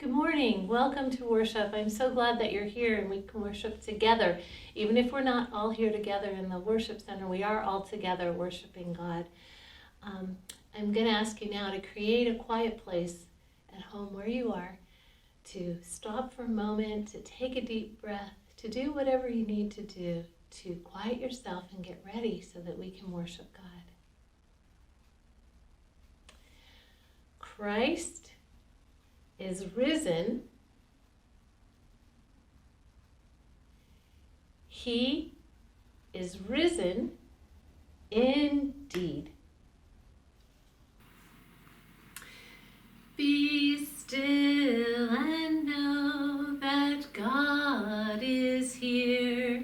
Good morning. Welcome to worship. I'm so glad that you're here and we can worship together. Even if we're not all here together in the worship center, we are all together worshiping God. I'm going to ask you now to create a quiet place at home where you are, to stop for a moment, to take a deep breath, to do whatever you need to do to quiet yourself and get ready so that we can worship God. Christ is risen. He is risen indeed. Be still and know that God is here.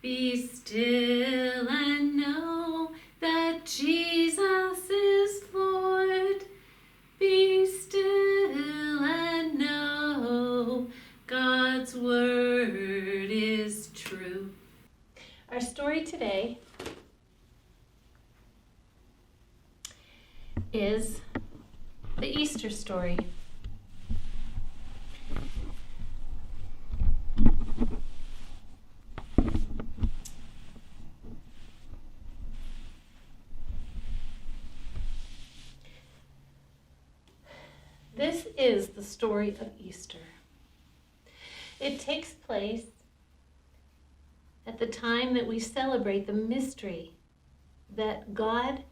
Be still and know that Jesus is Lord. Be still and know God's word is true. Our story today is the Easter story. This is the story of Easter. It takes place at the time that we celebrate the mystery that God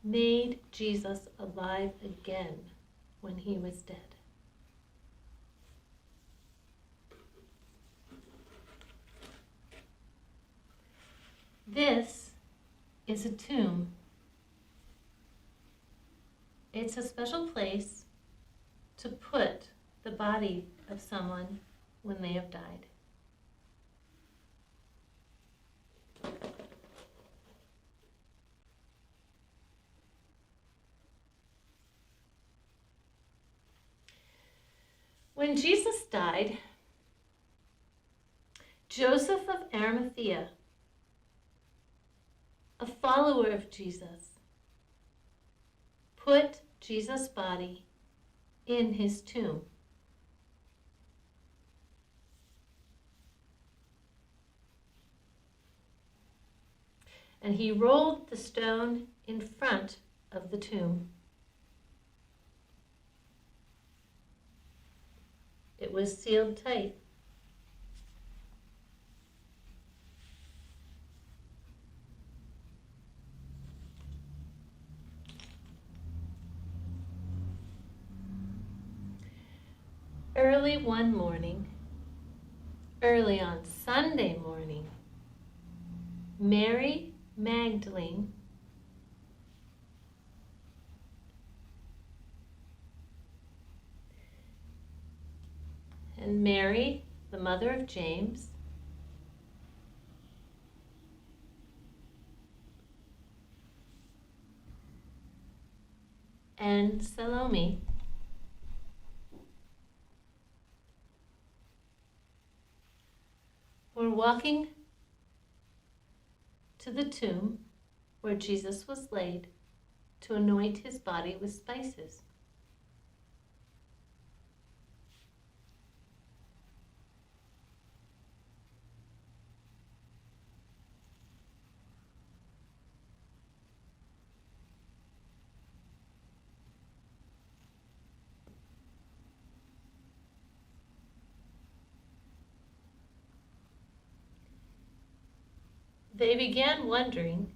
made Jesus alive again when he was dead. This is a tomb. It's a special place to put the body of someone when they have died. When Jesus died, Joseph of Arimathea, a follower of Jesus, put Jesus' body in his tomb. And he rolled the stone in front of the tomb. It was sealed tight. Early one morning, early on Sunday morning, Mary Magdalene and Mary, the mother of James, and Salome were walking to the tomb where Jesus was laid to anoint his body with spices. They began wondering,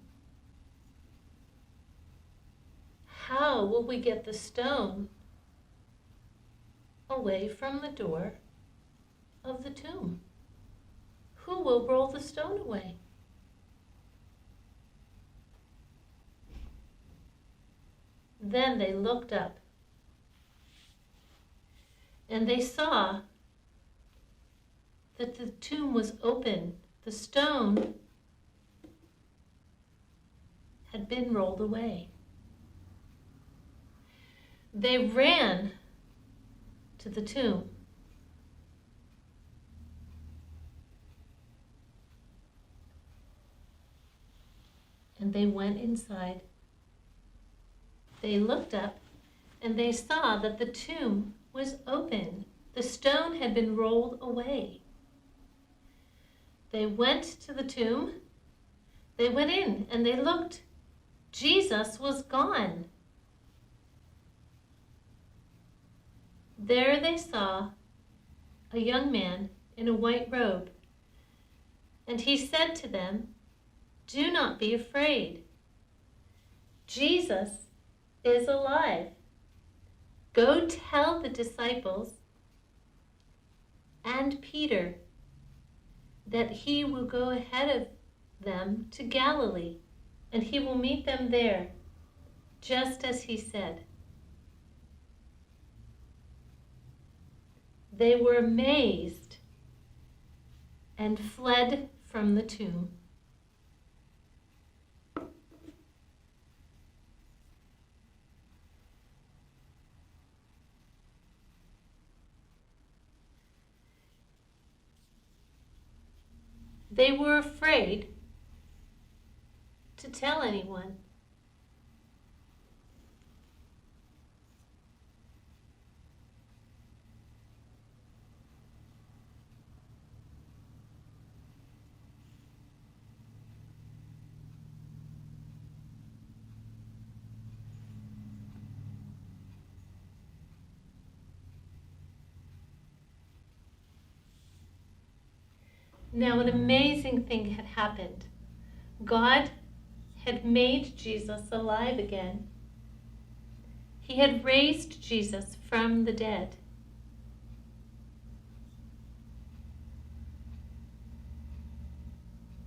how will we get the stone away from the door of the tomb? Who will roll the stone away? Then they looked up and they saw that the tomb was open. The stone had been rolled away. They ran to the tomb. And they went inside. They looked up and they saw that the tomb was open. The stone had been rolled away. They went to the tomb. They went in and they looked. Jesus was gone. There they saw a young man in a white robe, and he said to them, "Do not be afraid. Jesus is alive. Go tell the disciples and Peter that he will go ahead of them to Galilee, and he will meet them there, just as he said." They were amazed and fled from the tomb. They were afraid to tell anyone. Now, an amazing thing had happened. God had made Jesus alive again. He had raised Jesus from the dead.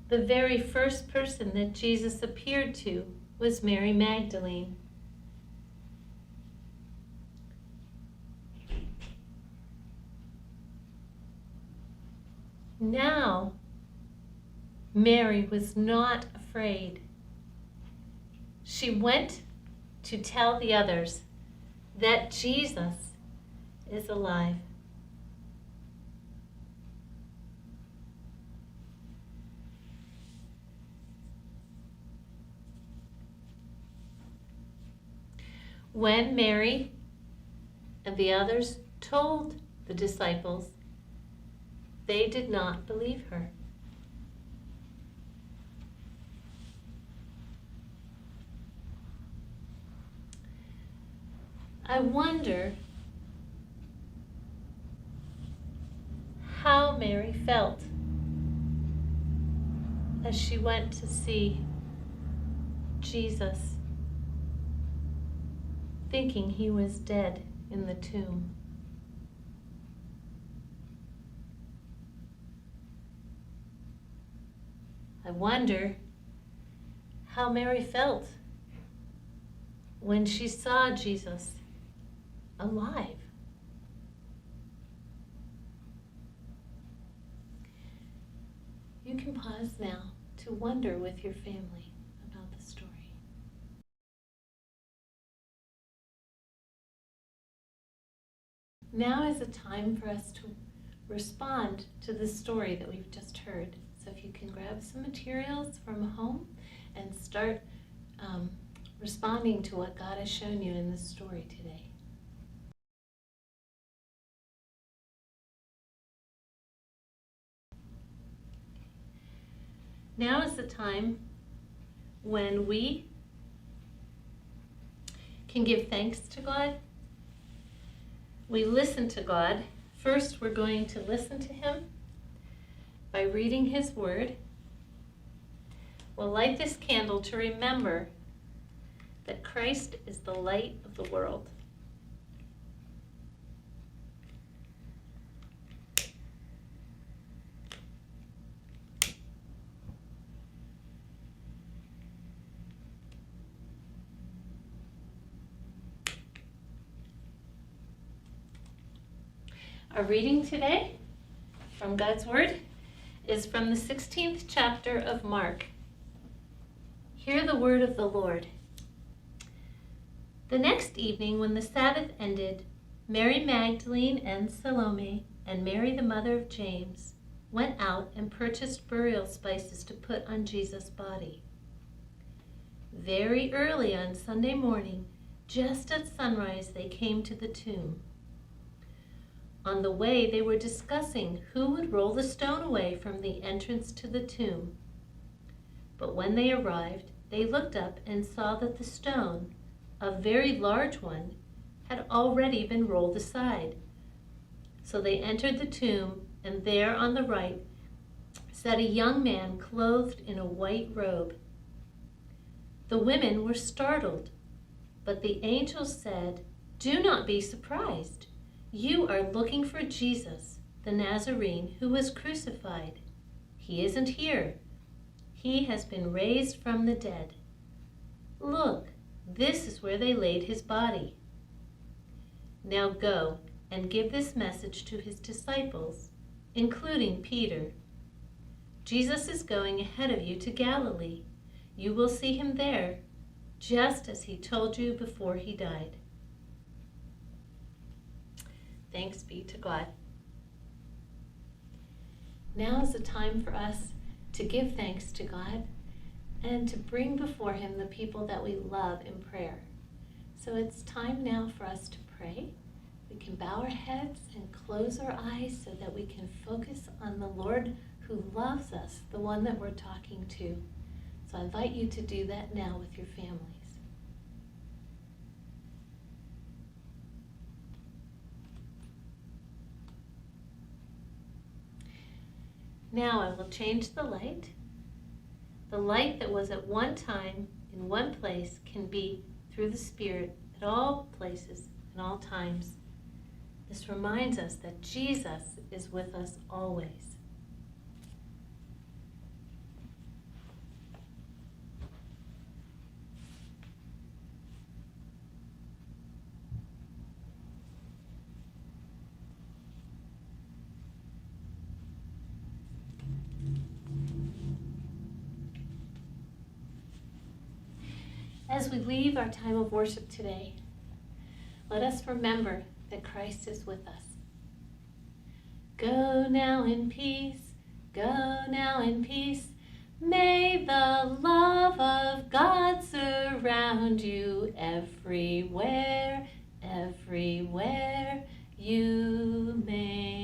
The very first person that Jesus appeared to was Mary Magdalene. Now, Mary was not afraid. She went to tell the others that Jesus is alive. When Mary and the others told the disciples, they did not believe her. I wonder how Mary felt as she went to see Jesus, thinking he was dead in the tomb. I wonder how Mary felt when she saw Jesus alive. You can pause now to wonder with your family about the story. Now is a time for us to respond to the story that we've just heard. So if you can grab some materials from home and start responding to what God has shown you in this story today. Now is the time when we can give thanks to God. We listen to God. First, we're going to listen to Him by reading His Word. We'll light this candle to remember that Christ is the light of the world. Our reading today from God's Word is from the 16th chapter of Mark. Hear the word of the Lord. The next evening, when the Sabbath ended, Mary Magdalene and Salome and Mary the mother of James went out and purchased burial spices to put on Jesus' body. Very early on Sunday morning, Just at sunrise, they came to the tomb. On the way, they were discussing who would roll the stone away from the entrance to the tomb. But when they arrived, they looked up and saw that the stone, a very large one, had already been rolled aside. So they entered the tomb, and there on the right sat a young man clothed in a white robe. The women were startled, but the angel said, "Do not be surprised. You are looking for Jesus, the Nazarene, who was crucified. He isn't here. He has been raised from the dead. Look, this is where they laid his body. Now go and give this message to his disciples, including Peter. Jesus is going ahead of you to Galilee. You will see him there, just as he told you before he died." Thanks be to God. Now is the time for us to give thanks to God and to bring before him the people that we love in prayer. So it's time now for us to pray. We can bow our heads and close our eyes so that we can focus on the Lord who loves us, the one that we're talking to. So I invite you to do that now with your families. Now I will change the light. The light that was at one time in one place can be through the Spirit at all places and all times. This reminds us that Jesus is with us always. As we leave our time of worship today, let us remember that Christ is with us. Go now in peace, go now in peace. May the love of God surround you everywhere, everywhere you may